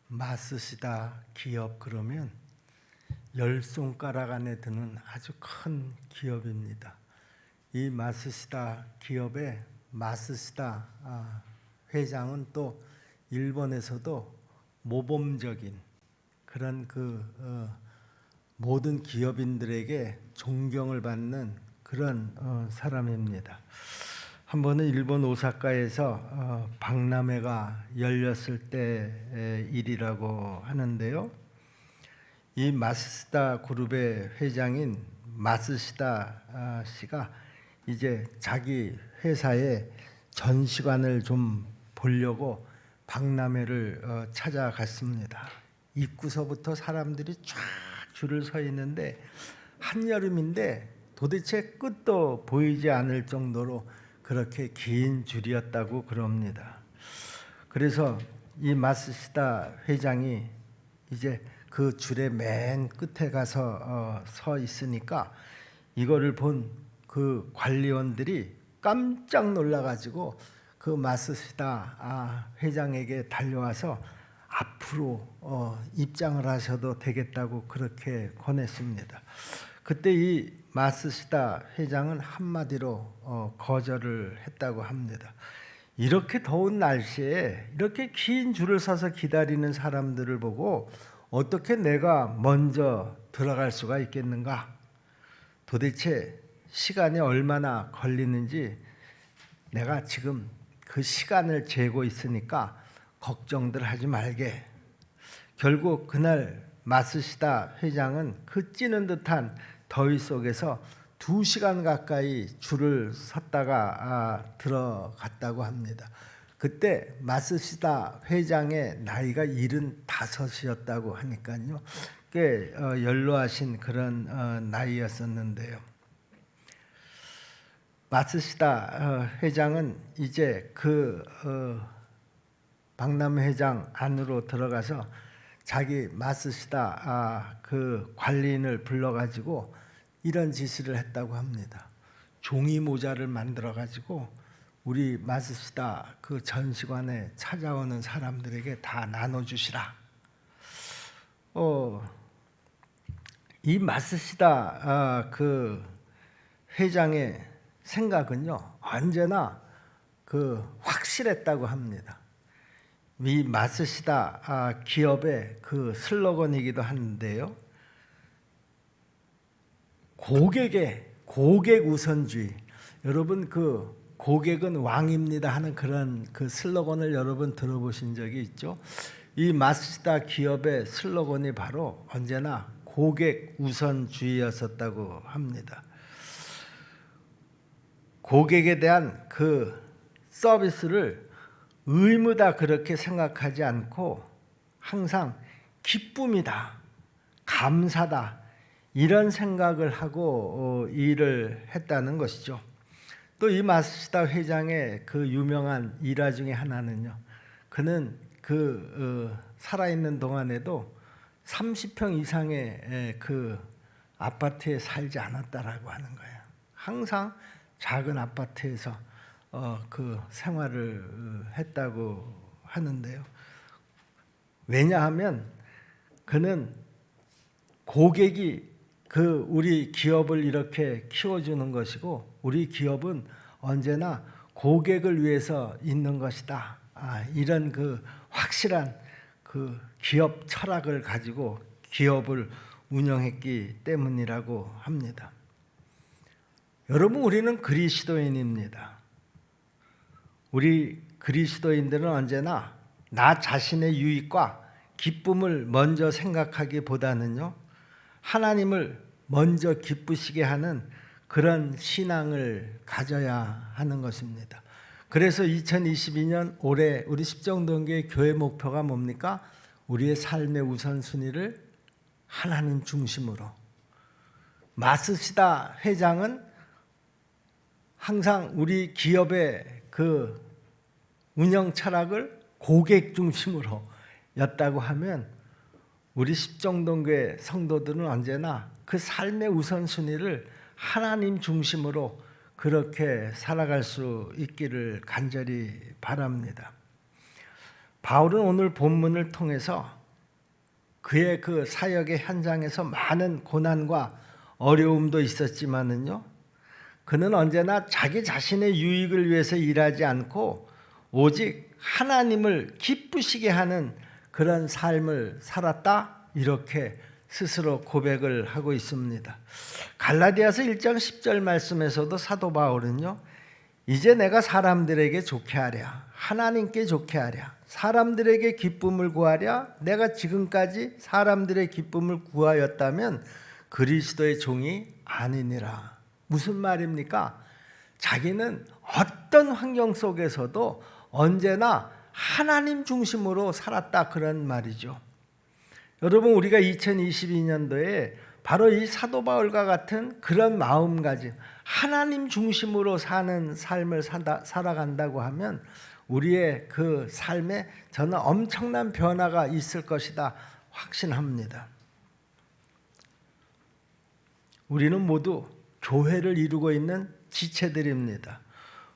마쓰시다 기업 그러면 열 손가락 안에 드는 아주 큰 기업입니다. 이 마쓰시다 기업의 마쓰시다 회장은 또 일본에서도 모범적인 그런 모든 기업인들에게 존경을 받는 그런 사람입니다. 한 번은 일본 오사카에서 박람회가 열렸을 때 일이라고 하는데요. 이 마쓰시다 그룹의 회장인 마쓰시다 씨가 이제 자기 회사의 전시관을 좀 보려고 박람회를 찾아갔습니다. 입구서부터 사람들이 쫙 줄을 서 있는데 한여름인데 도대체 끝도 보이지 않을 정도로 그렇게 긴 줄이었다고 그럽니다. 그래서 이 마쓰시다 회장이 이제 그 줄의 맨 끝에 가서 서 있으니까 이거를 본 그 관리원들이 깜짝 놀라가지고 그 마쓰시다 회장에게 달려와서 앞으로 입장을 하셔도 되겠다고 그렇게 권했습니다. 그때 이 마쓰시다 회장은 한마디로 거절을 했다고 합니다. 이렇게 더운 날씨에 이렇게 긴 줄을 서서 기다리는 사람들을 보고 어떻게 내가 먼저 들어갈 수가 있겠는가? 도대체 시간이 얼마나 걸리는지 내가 지금 그 시간을 재고 있으니까 걱정들 하지 말게. 결국 그날 마쓰시다 회장은 그 찌는 듯한 더위 속에서 2시간 가까이 줄을 섰다가 들어갔다고 합니다. 그때 마쓰시다 회장의 나이가 75이었다고 하니까요. 꽤 연로하신 그런 나이였었는데요. 마쓰시다 회장은 이제 그 박람회장 안으로 들어가서 자기 마쓰시다 그 관리인을 불러가지고 이런 지시를 했다고 합니다. 종이 모자를 만들어가지고 우리 마쓰시다 그 전시관에 찾아오는 사람들에게 다 나눠주시라. 이 마쓰시다 그 회장의 생각은요 언제나 확실했다고 합니다. 이 마쓰시다 기업의 그 슬로건이기도 한데요. 고객 우선주의. 여러분 고객은 왕입니다 하는 그런 그 슬로건을 여러분 들어보신 적이 있죠? 이 마쓰시다 기업의 슬로건이 바로 언제나 고객 우선주의였었다고 합니다. 고객에 대한 그 서비스를 의무다 그렇게 생각하지 않고 항상 기쁨이다, 감사다 이런 생각을 하고 일을 했다는 것이죠. 또 이 마쓰시다 회장의 그 유명한 일화 중에 하나는요. 그는 살아있는 동안에도 30평 이상의 그 아파트에 살지 않았다라고 하는 거예요. 항상 작은 아파트에서 그 생활을 했다고 하는데요. 왜냐하면 그는 고객이 우리 기업을 이렇게 키워주는 것이고 우리 기업은 언제나 고객을 위해서 있는 것이다. 이런 확실한 기업 철학을 가지고 기업을 운영했기 때문이라고 합니다. 여러분, 우리는 그리스도인입니다. 우리 그리스도인들은 언제나 나 자신의 유익과 기쁨을 먼저 생각하기보다는요, 하나님을 먼저 기쁘시게 하는 그런 신앙을 가져야 하는 것입니다. 그래서 2022년 올해 우리 십정동교회 교회 목표가 뭡니까? 우리의 삶의 우선순위를 하나님 중심으로. 마쓰시다 회장은 항상 우리 기업의 운영 철학을 고객 중심으로 였다고 하면 우리 십정동교회 성도들은 언제나 그 삶의 우선순위를 하나님 중심으로 그렇게 살아갈 수 있기를 간절히 바랍니다. 바울은 오늘 본문을 통해서 그의 그 사역의 현장에서 많은 고난과 어려움도 있었지만은요, 그는 언제나 자기 자신의 유익을 위해서 일하지 않고 오직 하나님을 기쁘시게 하는 그런 삶을 살았다, 이렇게 스스로 고백을 하고 있습니다. 갈라디아서 1장 10절 말씀에서도 사도 바울은요, 이제 내가 사람들에게 좋게 하랴, 하나님께 좋게 하랴, 사람들에게 기쁨을 구하랴, 내가 지금까지 사람들의 기쁨을 구하였다면 그리스도의 종이 아니니라. 무슨 말입니까? 자기는 어떤 환경 속에서도 언제나 하나님 중심으로 살았다, 그런 말이죠. 여러분, 우리가 2022년도에 바로 이 사도 바울과 같은 그런 마음가짐, 하나님 중심으로 사는 삶을 살아간다고 하면 우리의 그 삶에 저는 엄청난 변화가 있을 것이다 확신합니다. 우리는 모두 교회를 이루고 있는 지체들입니다.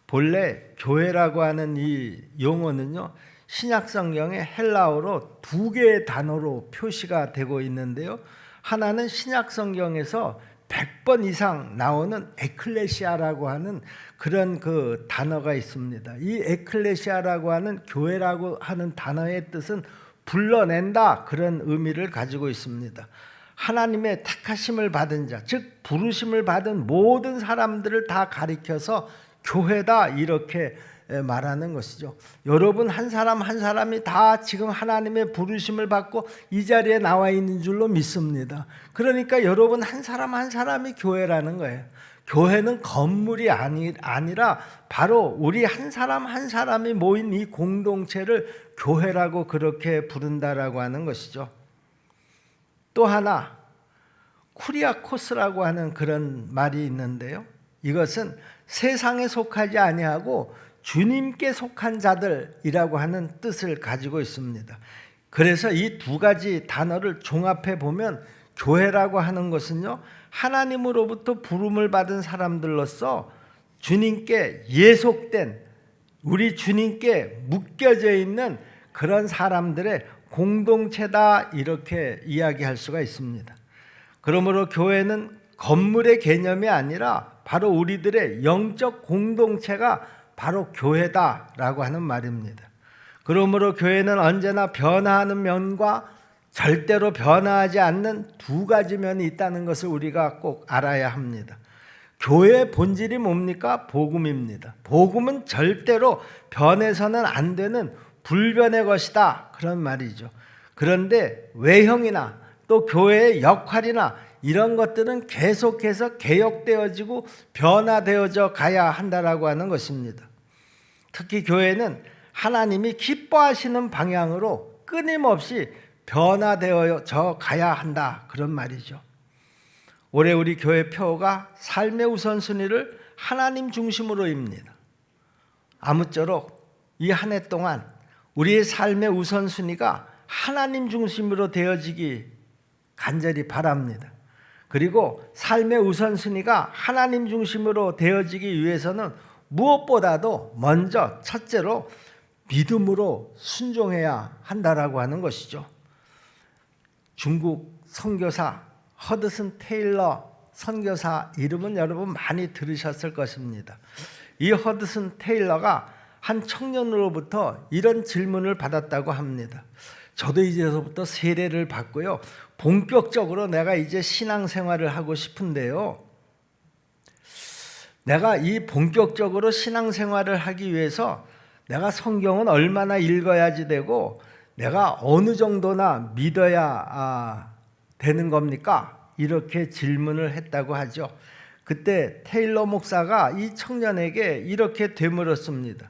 본래 교회라고 하는 이 용어는요, 신약 성경의 헬라어로 두 개의 단어로 표시가 되고 있는데요, 하나는 신약 성경에서 100번 이상 나오는 에클레시아라고 하는 그런 그 단어가 있습니다. 이 에클레시아라고 하는 교회라고 하는 단어의 뜻은 불러낸다, 그런 의미를 가지고 있습니다. 하나님의 택하심을 받은 자, 즉 부르심을 받은 모든 사람들을 다 가리켜서 교회다, 이렇게 말하는 것이죠. 여러분 한 사람 한 사람이 다 지금 하나님의 부르심을 받고 이 자리에 나와 있는 줄로 믿습니다. 그러니까 여러분 한 사람 한 사람이 교회라는 거예요. 교회는 건물이 아니라 바로 우리 한 사람 한 사람이 모인 이 공동체를 교회라고 그렇게 부른다라고 하는 것이죠. 또 하나 쿠리아코스라고 하는 그런 말이 있는데요, 이것은 세상에 속하지 아니하고 주님께 속한 자들이라고 하는 뜻을 가지고 있습니다. 그래서 이 두 가지 단어를 종합해 보면 교회라고 하는 것은요, 하나님으로부터 부름을 받은 사람들로서 주님께 예속된, 우리 주님께 묶여져 있는 그런 사람들의 공동체다, 이렇게 이야기할 수가 있습니다. 그러므로 교회는 건물의 개념이 아니라 바로 우리들의 영적 공동체가 바로 교회다라고 하는 말입니다. 그러므로 교회는 언제나 변화하는 면과 절대로 변화하지 않는 두 가지 면이 있다는 것을 우리가 꼭 알아야 합니다. 교회의 본질이 뭡니까? 복음입니다. 복음은 절대로 변해서는 안 되는 불변의 것이다, 그런 말이죠. 그런데 외형이나 또 교회의 역할이나 이런 것들은 계속해서 개혁되어지고 변화되어져 가야 한다라고 하는 것입니다. 특히 교회는 하나님이 기뻐하시는 방향으로 끊임없이 변화되어져 가야 한다, 그런 말이죠. 올해 우리 교회 표어가 삶의 우선순위를 하나님 중심으로입니다. 아무쪼록 이 한 해 동안 우리의 삶의 우선순위가 하나님 중심으로 되어지기 간절히 바랍니다. 그리고 삶의 우선순위가 하나님 중심으로 되어지기 위해서는 무엇보다도 먼저 첫째로 믿음으로 순종해야 한다라고 하는 것이죠. 중국 선교사 허드슨 테일러 선교사 이름은 여러분 많이 들으셨을 것입니다. 이 허드슨 테일러가 한 청년으로부터 이런 질문을 받았다고 합니다. 저도 이제서부터 세례를 받고요, 본격적으로 내가 이제 신앙생활을 하고 싶은데요, 내가 이 본격적으로 신앙생활을 하기 위해서 내가 성경은 얼마나 읽어야지 되고 내가 어느 정도나 믿어야 되는 겁니까? 이렇게 질문을 했다고 하죠. 그때 테일러 목사가 이 청년에게 이렇게 되물었습니다.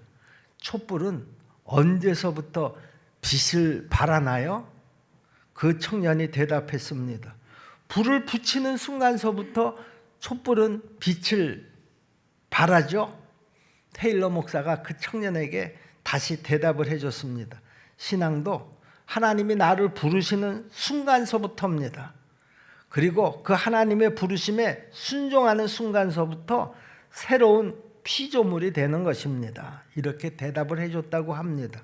촛불은 언제서부터 빛을 발하나요? 그 청년이 대답했습니다. 불을 붙이는 순간서부터 촛불은 빛을 발하죠. 테일러 목사가 그 청년에게 다시 대답을 해줬습니다. 신앙도 하나님이 나를 부르시는 순간서부터입니다. 그리고 그 하나님의 부르심에 순종하는 순간서부터 새로운 피조물이 되는 것입니다. 이렇게 대답을 해줬다고 합니다.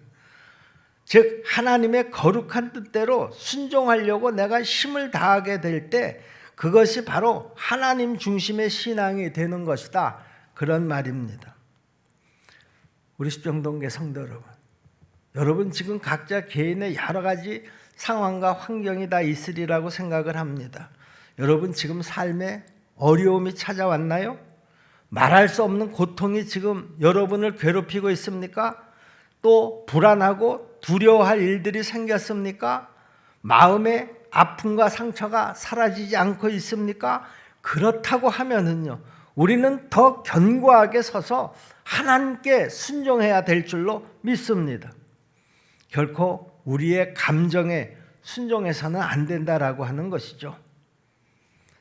즉 하나님의 거룩한 뜻대로 순종하려고 내가 힘을 다하게 될 때 그것이 바로 하나님 중심의 신앙이 되는 것이다. 그런 말입니다. 우리 십정동계 성도 여러분 지금 각자 개인의 여러 가지 상황과 환경이 다 있으리라고 생각을 합니다. 여러분 지금 삶에 어려움이 찾아왔나요? 말할 수 없는 고통이 지금 여러분을 괴롭히고 있습니까? 또 불안하고 두려워할 일들이 생겼습니까? 마음의 아픔과 상처가 사라지지 않고 있습니까? 그렇다고 하면은요, 우리는 더 견고하게 서서 하나님께 순종해야 될 줄로 믿습니다. 결코 우리의 감정에 순종해서는 안 된다라고 하는 것이죠.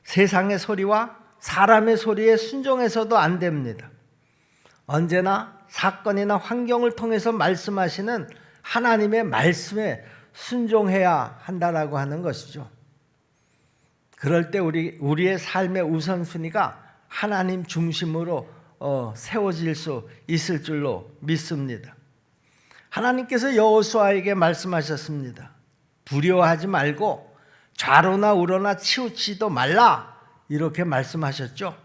세상의 소리와 사람의 소리에 순종해서도 안 됩니다. 언제나 사건이나 환경을 통해서 말씀하시는 하나님의 말씀에 순종해야 한다라고 하는 것이죠. 그럴 때 우리의 삶의 우선순위가 하나님 중심으로 세워질 수 있을 줄로 믿습니다. 하나님께서 여호수아에게 말씀하셨습니다. 두려워하지 말고 좌로나 우로나 치우치지도 말라 이렇게 말씀하셨죠.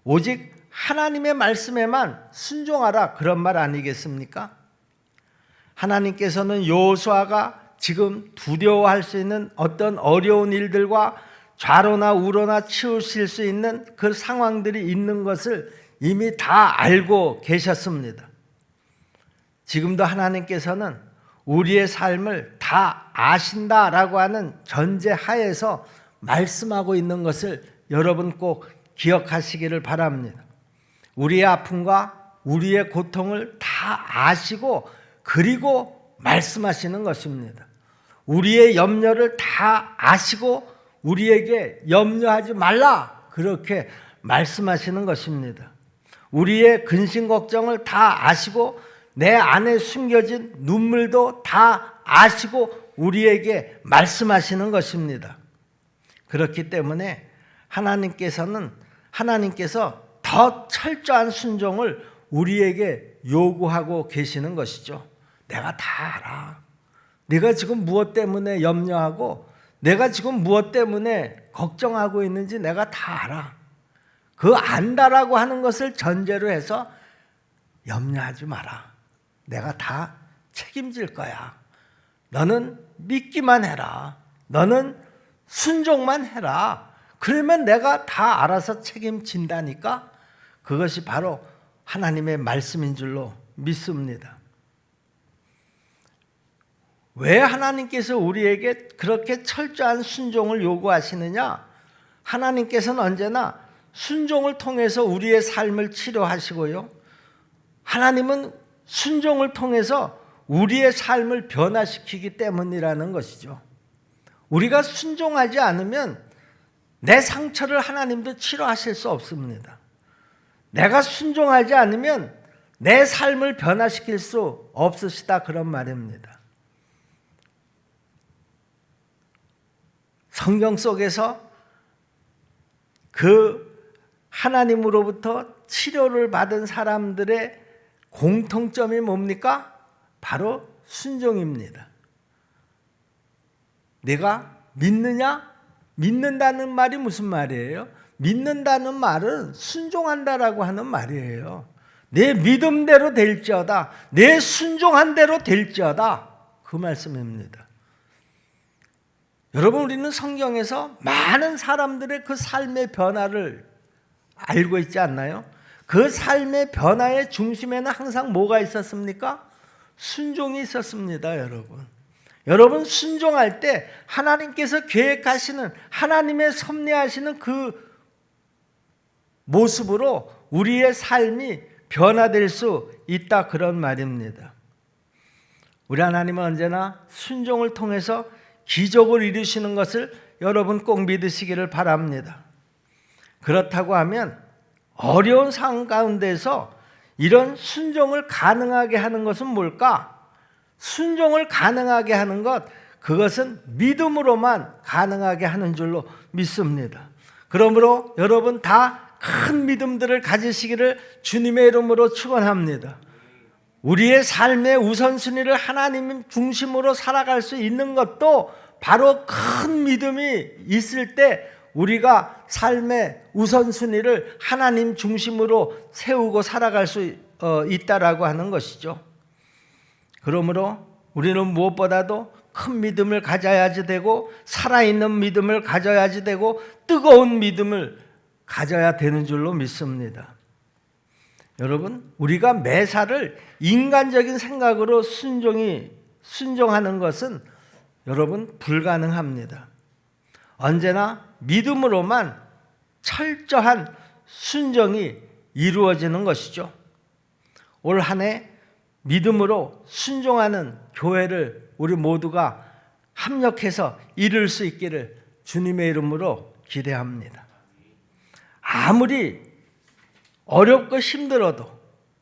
오직 하나님의 말씀에만 순종하라 그런 말 아니겠습니까? 하나님께서는 여호수아가 지금 두려워할 수 있는 어떤 어려운 일들과 좌로나 우로나 치우칠 수 있는 그 상황들이 있는 것을 이미 다 알고 계셨습니다. 지금도 하나님께서는 우리의 삶을 다 아신다라고 하는 전제 하에서 말씀하고 있는 것을 여러분 꼭 기억하시기를 바랍니다. 우리의 아픔과 우리의 고통을 다 아시고 그리고 말씀하시는 것입니다. 우리의 염려를 다 아시고 우리에게 염려하지 말라 그렇게 말씀하시는 것입니다. 우리의 근심 걱정을 다 아시고 내 안에 숨겨진 눈물도 다 아시고 우리에게 말씀하시는 것입니다. 그렇기 때문에 하나님께서 더 철저한 순종을 우리에게 요구하고 계시는 것이죠. 내가 다 알아. 네가 지금 무엇 때문에 염려하고 내가 지금 무엇 때문에 걱정하고 있는지 내가 다 알아. 그 안다라고 하는 것을 전제로 해서 염려하지 마라. 내가 다 책임질 거야. 너는 믿기만 해라. 너는 순종만 해라. 그러면 내가 다 알아서 책임진다니까. 그것이 바로 하나님의 말씀인 줄로 믿습니다. 왜 하나님께서 우리에게 그렇게 철저한 순종을 요구하시느냐? 하나님께서는 언제나 순종을 통해서 우리의 삶을 치료하시고요. 하나님은 순종을 통해서 우리의 삶을 변화시키기 때문이라는 것이죠. 우리가 순종하지 않으면 내 상처를 하나님도 치료하실 수 없습니다. 내가 순종하지 않으면 내 삶을 변화시킬 수 없으시다 그런 말입니다. 성경 속에서 그 하나님으로부터 치료를 받은 사람들의 공통점이 뭡니까? 바로 순종입니다. 내가 믿느냐? 믿는다는 말이 무슨 말이에요? 믿는다는 말은 순종한다라고 하는 말이에요. 내 믿음대로 될지어다. 내 순종한 대로 될지어다. 그 말씀입니다. 여러분, 우리는 성경에서 많은 사람들의 그 삶의 변화를 알고 있지 않나요? 그 삶의 변화의 중심에는 항상 뭐가 있었습니까? 순종이 있었습니다, 여러분. 여러분, 순종할 때 하나님께서 계획하시는 하나님의 섭리하시는 그 모습으로 우리의 삶이 변화될 수 있다 그런 말입니다. 우리 하나님은 언제나 순종을 통해서 기적을 이루시는 것을 여러분 꼭 믿으시기를 바랍니다. 그렇다고 하면 어려운 상황 가운데서 이런 순종을 가능하게 하는 것은 뭘까? 순종을 가능하게 하는 것, 그것은 믿음으로만 가능하게 하는 줄로 믿습니다. 그러므로 여러분 다 큰 믿음들을 가지시기를 주님의 이름으로 축원합니다. 우리의 삶의 우선순위를 하나님 중심으로 살아갈 수 있는 것도 바로 큰 믿음이 있을 때 우리가 삶의 우선순위를 하나님 중심으로 세우고 살아갈 수 있다라고 하는 것이죠. 그러므로 우리는 무엇보다도 큰 믿음을 가져야지 되고, 살아있는 믿음을 가져야지 되고, 뜨거운 믿음을 가져야 되는 줄로 믿습니다. 여러분, 우리가 매사를 인간적인 생각으로 순종하는 것은 여러분 불가능합니다. 언제나 믿음으로만 철저한 순종이 이루어지는 것이죠. 올 한 해 믿음으로 순종하는 교회를 우리 모두가 합력해서 이룰 수 있기를 주님의 이름으로 기대합니다. 아무리 어렵고 힘들어도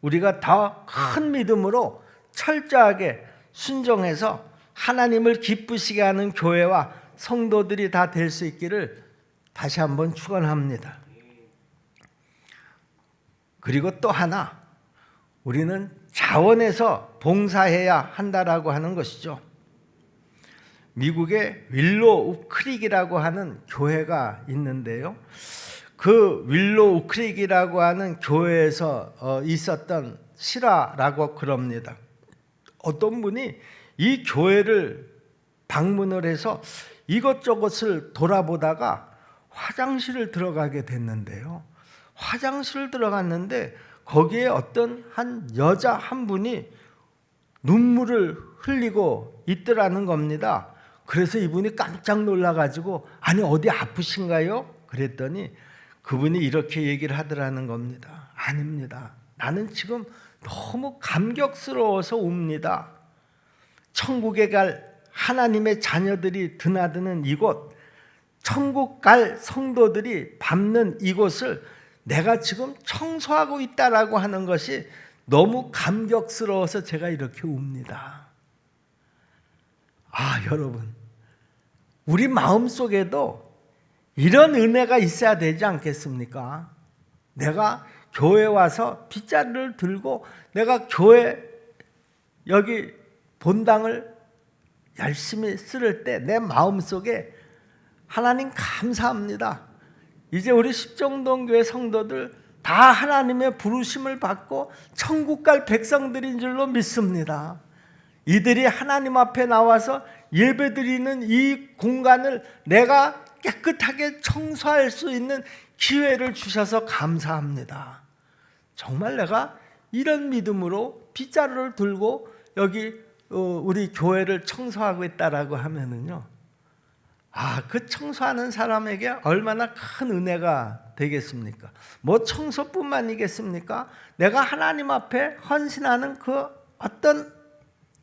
우리가 더 큰 믿음으로 철저하게 순종해서 하나님을 기쁘시게 하는 교회와 성도들이 다 될 수 있기를 다시 한번 축원합니다. 그리고 또 하나, 우리는 자원해서 봉사해야 한다라고 하는 것이죠. 미국의 윌로우 크릭이라고 하는 교회가 있는데요. 그 윌로우 크릭이라고 하는 교회에서 있었던 실화라고 그럽니다. 어떤 분이 이 교회를 방문을 해서 이것저것을 돌아보다가 화장실을 들어가게 됐는데요. 화장실을 들어갔는데 거기에 어떤 한 여자 한 분이 눈물을 흘리고 있더라는 겁니다. 그래서 이분이 깜짝 놀라가지고 아니 어디 아프신가요? 그랬더니 그분이 이렇게 얘기를 하더라는 겁니다. 아닙니다. 나는 지금 너무 감격스러워서 웁니다. 천국에 갈 하나님의 자녀들이 드나드는 이곳, 천국 갈 성도들이 밟는 이곳을 내가 지금 청소하고 있다라고 하는 것이 너무 감격스러워서 제가 이렇게 웁니다. 아, 여러분, 우리 마음속에도 이런 은혜가 있어야 되지 않겠습니까? 내가 교회 와서 빗자루를 들고 내가 교회 여기 본당을 열심히 쓸 때 내 마음속에 하나님 감사합니다. 이제 우리 십정동교회 성도들 다 하나님의 부르심을 받고 천국 갈 백성들인 줄로 믿습니다. 이들이 하나님 앞에 나와서 예배드리는 이 공간을 내가 깨끗하게 청소할 수 있는 기회를 주셔서 감사합니다. 정말 내가 이런 믿음으로 빗자루를 들고 여기 우리 교회를 청소하고 있다라고 하면은요, 그 청소하는 사람에게 얼마나 큰 은혜가 되겠습니까? 뭐 청소뿐만이겠습니까? 내가 하나님 앞에 헌신하는 그 어떤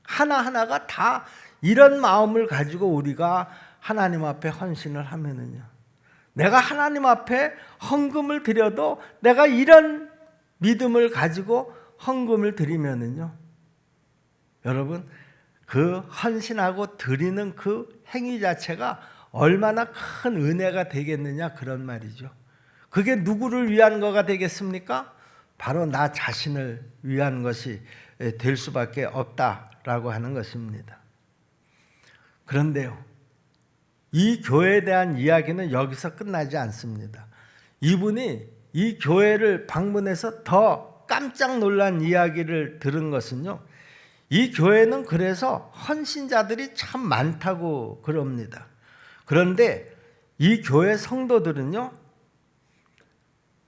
하나하나가 다 이런 마음을 가지고 우리가 하나님 앞에 헌신을 하면은요, 내가 하나님 앞에 헌금을 드려도 내가 이런 믿음을 가지고 헌금을 드리면은요, 여러분, 그 헌신하고 드리는 그 행위 자체가 얼마나 큰 은혜가 되겠느냐, 그런 말이죠. 그게 누구를 위한 거가 되겠습니까? 바로 나 자신을 위한 것이 될 수밖에 없다라고 하는 것입니다. 그런데요, 이 교회에 대한 이야기는 여기서 끝나지 않습니다. 이분이 이 교회를 방문해서 더 깜짝 놀란 이야기를 들은 것은요, 이 교회는 그래서 헌신자들이 참 많다고 그럽니다. 그런데 이 교회 성도들은요,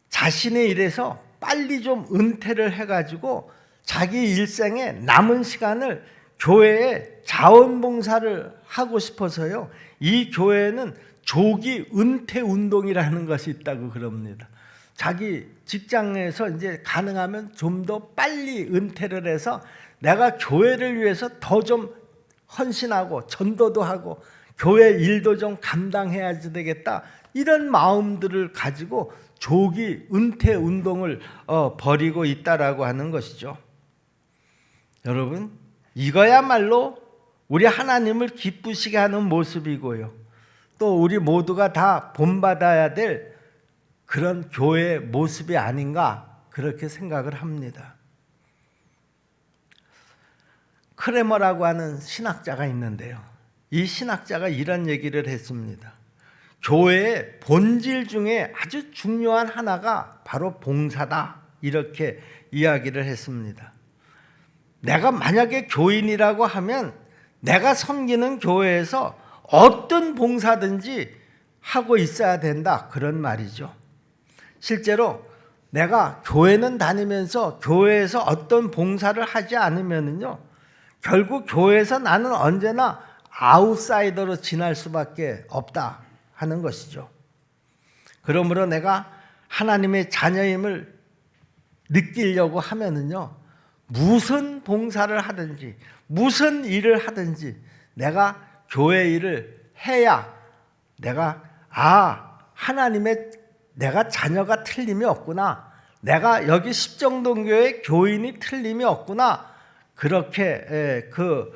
자신의 일에서 빨리 좀 은퇴를 해가지고 자기 일생에 남은 시간을 교회에 자원봉사를 하고 싶어서요, 이 교회에는 조기 은퇴 운동이라는 것이 있다고 그럽니다. 자기 직장에서 이제 가능하면 좀 더 빨리 은퇴를 해서 내가 교회를 위해서 더 좀 헌신하고 전도도 하고 교회 일도 좀 감당해야 되겠다, 이런 마음들을 가지고 조기 은퇴 운동을 벌이고 있다라고 하는 것이죠. 여러분, 이거야말로 우리 하나님을 기쁘시게 하는 모습이고요, 또 우리 모두가 다 본받아야 될 그런 교회의 모습이 아닌가, 그렇게 생각을 합니다. 크레머라고 하는 신학자가 있는데요. 이 신학자가 이런 얘기를 했습니다. 교회의 본질 중에 아주 중요한 하나가 바로 봉사다. 이렇게 이야기를 했습니다. 내가 만약에 교인이라고 하면 내가 섬기는 교회에서 어떤 봉사든지 하고 있어야 된다. 그런 말이죠. 실제로 내가 교회는 다니면서 교회에서 어떤 봉사를 하지 않으면요, 결국 교회에서 나는 언제나 아웃사이더로 지날 수밖에 없다 하는 것이죠. 그러므로 내가 하나님의 자녀임을 느끼려고 하면은요, 무슨 봉사를 하든지 무슨 일을 하든지 내가 교회 일을 해야 내가 하나님의 내가 자녀가 틀림이 없구나, 내가 여기 십정동교회 교인이 틀림이 없구나, 그렇게 그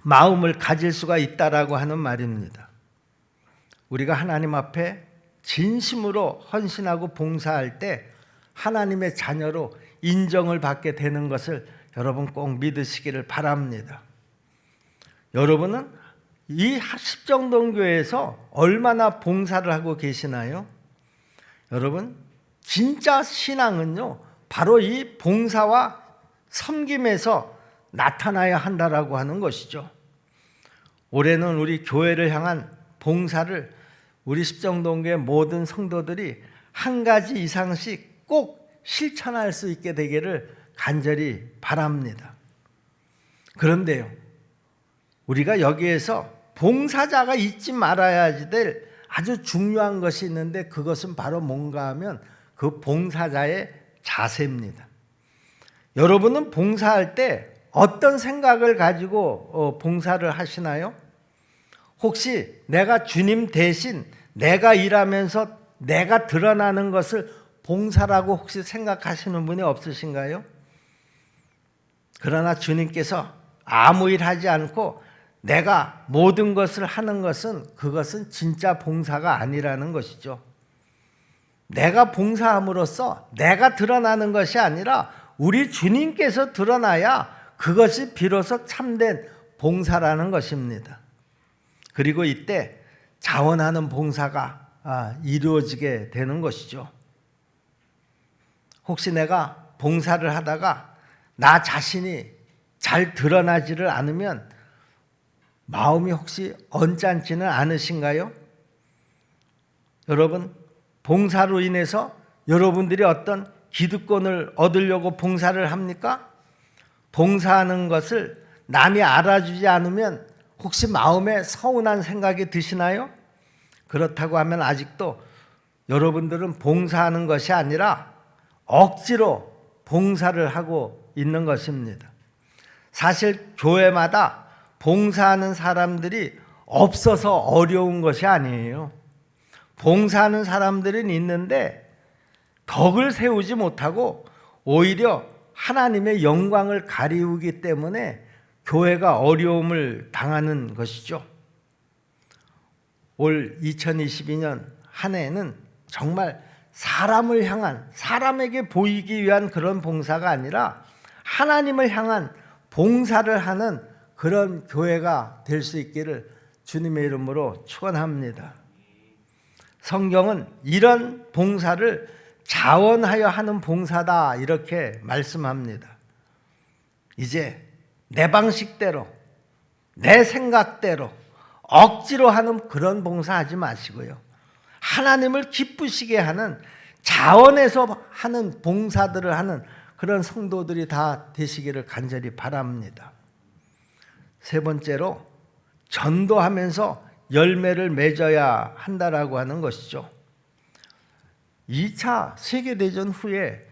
마음을 가질 수가 있다라고 하는 말입니다. 우리가 하나님 앞에 진심으로 헌신하고 봉사할 때 하나님의 자녀로 인정을 받게 되는 것을 여러분 꼭 믿으시기를 바랍니다. 여러분은 이 십정동교회에서 얼마나 봉사를 하고 계시나요? 여러분, 진짜 신앙은요, 바로 이 봉사와 섬김에서 나타나야 한다라고 하는 것이죠. 올해는 우리 교회를 향한 봉사를 우리 십정동교회 모든 성도들이 한 가지 이상씩 꼭 실천할 수 있게 되기를 간절히 바랍니다. 그런데요, 우리가 여기에서 봉사자가 잊지 말아야 될 아주 중요한 것이 있는데, 그것은 바로 뭔가 하면 그 봉사자의 자세입니다. 여러분은 봉사할 때 어떤 생각을 가지고 봉사를 하시나요? 혹시 내가 주님 대신 내가 일하면서 내가 드러나는 것을 봉사라고 혹시 생각하시는 분이 없으신가요? 그러나 주님께서 아무 일 하지 않고 내가 모든 것을 하는 것은, 그것은 진짜 봉사가 아니라는 것이죠. 내가 봉사함으로써 내가 드러나는 것이 아니라 우리 주님께서 드러나야 그것이 비로소 참된 봉사라는 것입니다. 그리고 이때 자원하는 봉사가 이루어지게 되는 것이죠. 혹시 내가 봉사를 하다가 나 자신이 잘 드러나지를 않으면 마음이 혹시 언짢지는 않으신가요? 여러분, 봉사로 인해서 여러분들이 어떤 기득권을 얻으려고 봉사를 합니까? 봉사하는 것을 남이 알아주지 않으면 혹시 마음에 서운한 생각이 드시나요? 그렇다고 하면 아직도 여러분들은 봉사하는 것이 아니라 억지로 봉사를 하고 있는 것입니다. 사실 교회마다 봉사하는 사람들이 없어서 어려운 것이 아니에요. 봉사하는 사람들은 있는데 덕을 세우지 못하고 오히려 하나님의 영광을 가리우기 때문에 교회가 어려움을 당하는 것이죠. 올 2022년 한 해는 정말 사람을 향한, 사람에게 보이기 위한 그런 봉사가 아니라 하나님을 향한 봉사를 하는 그런 교회가 될 수 있기를 주님의 이름으로 축원합니다. 성경은 이런 봉사를 자원하여 하는 봉사다 이렇게 말씀합니다. 이제 내 방식대로, 내 생각대로 억지로 하는 그런 봉사하지 마시고요, 하나님을 기쁘시게 하는 자원해서 하는 봉사들을 하는 그런 성도들이 다 되시기를 간절히 바랍니다. 세 번째로, 전도하면서 열매를 맺어야 한다라고 하는 것이죠. 2차 세계대전 후에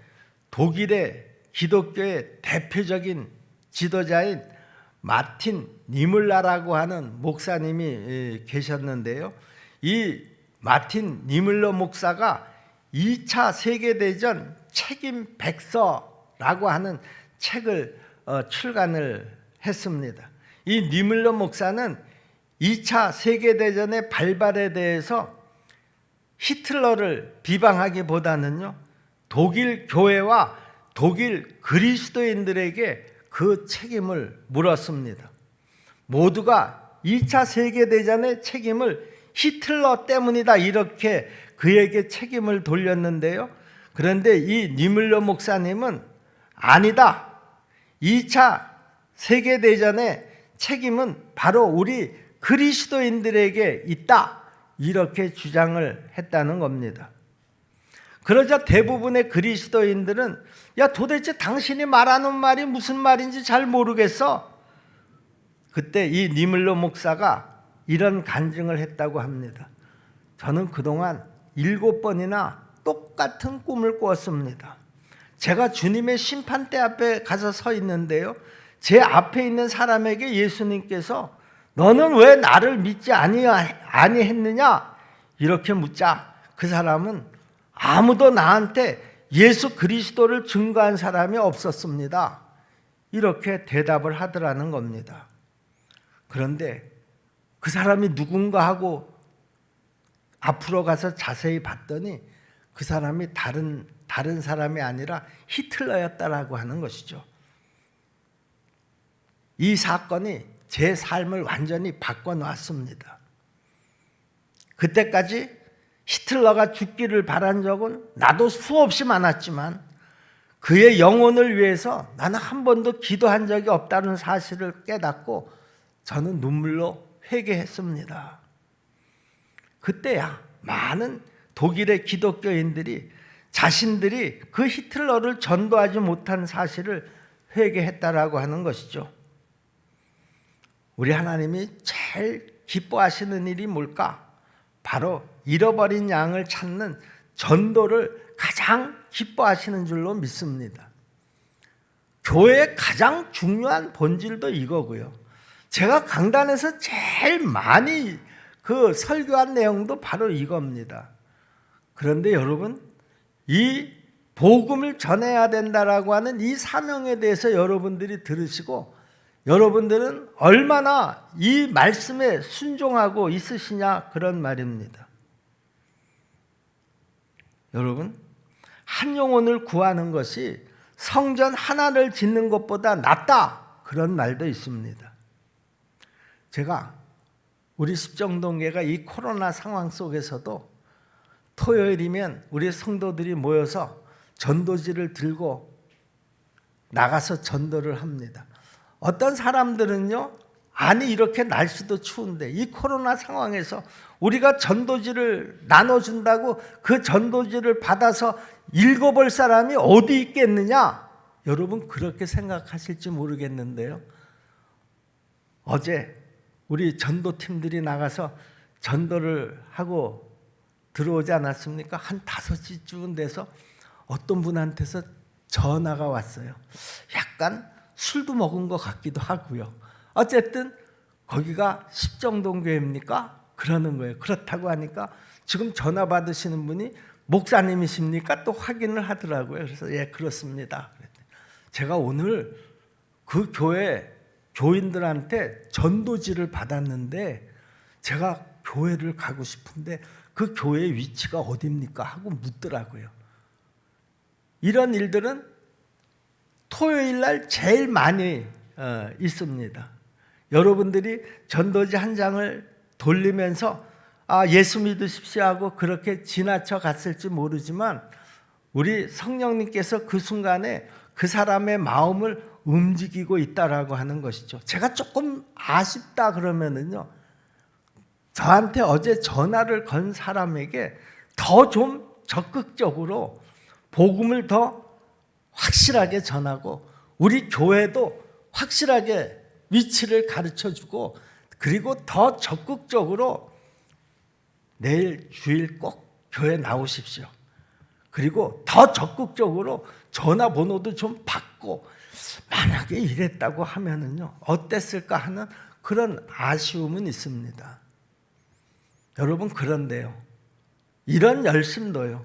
독일의 기독교의 대표적인 지도자인 마틴 니물러라고 하는 목사님이 계셨는데요. 이 마틴 니물러 목사가 2차 세계대전 책임 백서라고 하는 책을 출간을 했습니다. 이 니물러 목사는 2차 세계대전의 발발에 대해서 히틀러를 비방하기보다는요, 독일 교회와 독일 그리스도인들에게 그 책임을 물었습니다. 모두가 2차 세계대전의 책임을 히틀러 때문이다 이렇게 그에게 책임을 돌렸는데요. 그런데 이 니물러 목사님은 아니다. 2차 세계대전의 책임은 바로 우리 그리스도인들에게 있다. 이렇게 주장을 했다는 겁니다. 그러자 대부분의 그리스도인들은 야 도대체 당신이 말하는 말이 무슨 말인지 잘 모르겠어. 그때 이 니물러 목사가 이런 간증을 했다고 합니다. 저는 그동안 7번이나 똑같은 꿈을 꾸었습니다. 제가 주님의 심판대 앞에 가서 서 있는데요. 제 앞에 있는 사람에게 예수님께서 너는 왜 나를 믿지 아니했느냐 이렇게 묻자 그 사람은 아무도 나한테 예수 그리스도를 증거한 사람이 없었습니다. 이렇게 대답을 하더라는 겁니다. 그런데 그 사람이 누군가 하고 앞으로 가서 자세히 봤더니 그 사람이 다른 사람이 아니라 히틀러였다라고 하는 것이죠. 이 사건이 제 삶을 완전히 바꿔놨습니다. 그때까지 히틀러가 죽기를 바란 적은 나도 수없이 많았지만 그의 영혼을 위해서 나는 한 번도 기도한 적이 없다는 사실을 깨닫고 저는 눈물로 회개했습니다. 그때야 많은 독일의 기독교인들이 자신들이 그 히틀러를 전도하지 못한 사실을 회개했다라고 하는 것이죠. 우리 하나님이 제일 기뻐하시는 일이 뭘까? 바로 잃어버린 양을 찾는 전도를 가장 기뻐하시는 줄로 믿습니다. 교회의 가장 중요한 본질도 이거고요. 제가 강단에서 제일 많이 설교한 내용도 바로 이겁니다. 그런데 여러분, 이 복음을 전해야 된다라고 하는 이 사명에 대해서 여러분들이 들으시고 여러분들은 얼마나 이 말씀에 순종하고 있으시냐 그런 말입니다. 여러분, 한 영혼을 구하는 것이 성전 하나를 짓는 것보다 낫다 그런 말도 있습니다. 제가 우리 십정동교회가 이 코로나 상황 속에서도 토요일이면 우리 성도들이 모여서 전도지를 들고 나가서 전도를 합니다. 어떤 사람들은요, 아니 이렇게 날씨도 추운데 이 코로나 상황에서 우리가 전도지를 나눠준다고 그 전도지를 받아서 읽어볼 사람이 어디 있겠느냐? 여러분 그렇게 생각하실지 모르겠는데요. 어제 우리 전도팀들이 나가서 전도를 하고 들어오지 않았습니까? 한 5시쯤 돼서 어떤 분한테서 전화가 왔어요. 약간 술도 먹은 것 같기도 하고요. 어쨌든 거기가 십정동교회입니까? 그러는 거예요. 그렇다고 하니까 지금 전화 받으시는 분이 목사님이십니까? 또 확인을 하더라고요. 그래서 예, 그렇습니다. 제가 오늘 그 교회 교인들한테 전도지를 받았는데 제가 교회를 가고 싶은데 그 교회의 위치가 어디입니까? 하고 묻더라고요. 이런 일들은 토요일 날 제일 많이 있습니다. 여러분들이 전도지 한 장을 돌리면서 예수 믿으십시오 하고 그렇게 지나쳐 갔을지 모르지만 우리 성령님께서 그 순간에 그 사람의 마음을 움직이고 있다라고 하는 것이죠. 제가 조금 아쉽다 그러면은요, 저한테 어제 전화를 건 사람에게 더 좀 적극적으로 복음을 더 확실하게 전하고 우리 교회도 확실하게 위치를 가르쳐주고 그리고 더 적극적으로 내일 주일 꼭 교회 나오십시오. 그리고 더 적극적으로 전화번호도 좀 받고 만약에 이랬다고 하면은요 어땠을까 하는 그런 아쉬움은 있습니다. 여러분 그런데요, 이런 열심도요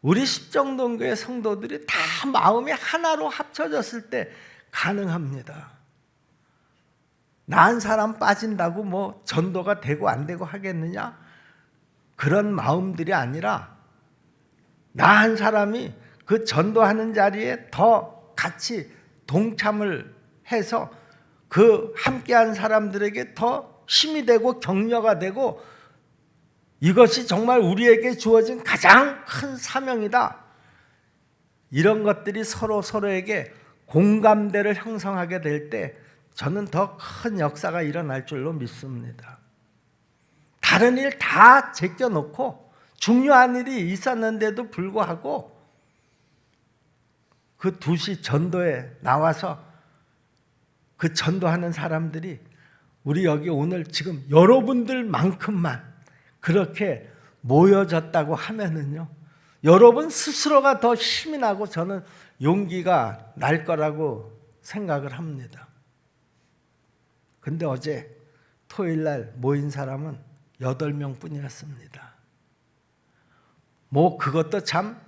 우리 십정동교회 성도들이 다 마음이 하나로 합쳐졌을 때 가능합니다. 나 한 사람 빠진다고 뭐 전도가 되고 안 되고 하겠느냐? 그런 마음들이 아니라 나 한 사람이 그 전도하는 자리에 더 같이 동참을 해서 그 함께한 사람들에게 더 힘이 되고 격려가 되고 이것이 정말 우리에게 주어진 가장 큰 사명이다. 이런 것들이 서로에게 공감대를 형성하게 될 때 저는 더 큰 역사가 일어날 줄로 믿습니다. 다른 일 다 제껴놓고 중요한 일이 있었는데도 불구하고 그 2시 전도에 나와서 그 전도하는 사람들이 우리 여기 오늘 지금 여러분들만큼만 그렇게 모여졌다고 하면은요, 여러분 스스로가 더 힘이 나고 저는 용기가 날 거라고 생각을 합니다. 근데 어제 토요일 날 모인 사람은 8명 뿐이었습니다. 뭐 그것도 참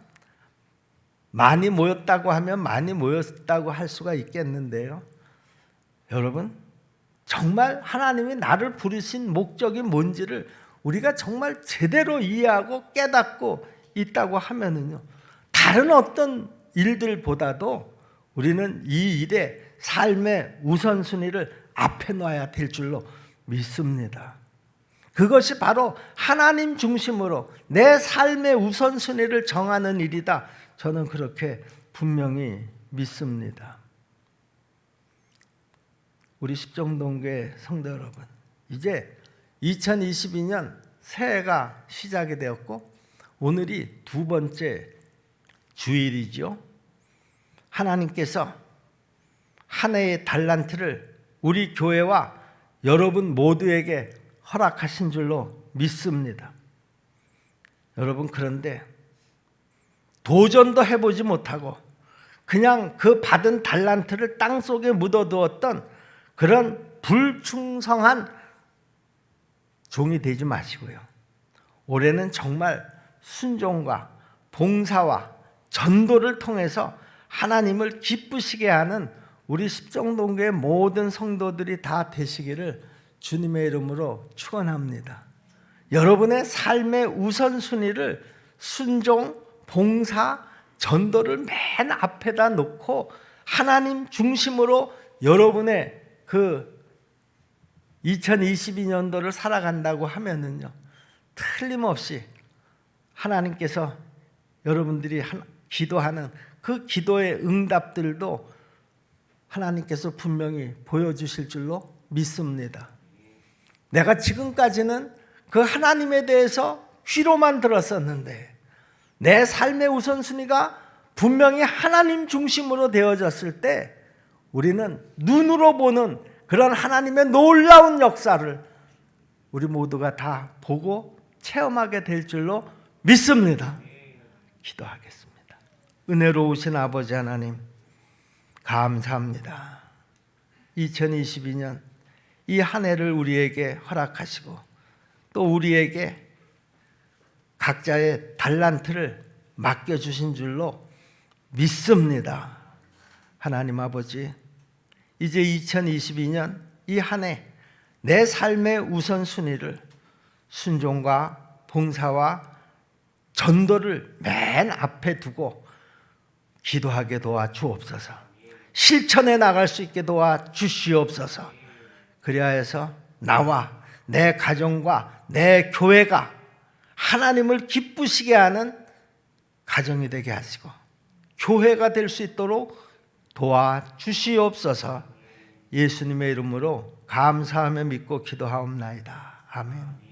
많이 모였다고 하면 많이 모였다고 할 수가 있겠는데요. 여러분, 정말 하나님이 나를 부르신 목적이 뭔지를 우리가 정말 제대로 이해하고 깨닫고 있다고 하면은요, 다른 어떤 일들보다도 우리는 이 일에 삶의 우선순위를 앞에 놔야 될 줄로 믿습니다. 그것이 바로 하나님 중심으로 내 삶의 우선순위를 정하는 일이다. 저는 그렇게 분명히 믿습니다. 우리 십정동교회 성도 여러분, 이제 2022년 새해가 시작이 되었고 오늘이 2번째 주일이죠. 하나님께서 한 해의 달란트를 우리 교회와 여러분 모두에게 허락하신 줄로 믿습니다. 여러분, 그런데 도전도 해보지 못하고 그냥 그 받은 달란트를 땅속에 묻어두었던 그런 불충성한 종이 되지 마시고요. 올해는 정말 순종과 봉사와 전도를 통해서 하나님을 기쁘시게 하는 우리 십정동교의 모든 성도들이 다 되시기를 주님의 이름으로 축원합니다. 여러분의 삶의 우선순위를 순종, 봉사, 전도를 맨 앞에다 놓고 하나님 중심으로 여러분의 그 2022년도를 살아간다고 하면은요, 틀림없이 하나님께서 여러분들이 기도하는 그 기도의 응답들도 하나님께서 분명히 보여주실 줄로 믿습니다. 내가 지금까지는 그 하나님에 대해서 귀로만 들었었는데 내 삶의 우선순위가 분명히 하나님 중심으로 되어졌을 때 우리는 눈으로 보는 그런 하나님의 놀라운 역사를 우리 모두가 다 보고 체험하게 될 줄로 믿습니다. 기도하겠습니다. 은혜로우신 아버지 하나님, 감사합니다. 2022년 이 한 해를 우리에게 허락하시고 또 우리에게 각자의 달란트를 맡겨주신 줄로 믿습니다. 하나님 아버지, 이제 2022년 이 한 해 내 삶의 우선순위를 순종과 봉사와 전도를 맨 앞에 두고 기도하게 도와 주옵소서. 실천해 나갈 수 있게 도와 주시옵소서. 그리하여서 나와 내 가정과 내 교회가 하나님을 기쁘시게 하는 가정이 되게 하시고 교회가 될 수 있도록 도와 주시옵소서. 예수님의 이름으로 감사하며 믿고 기도하옵나이다. 아멘.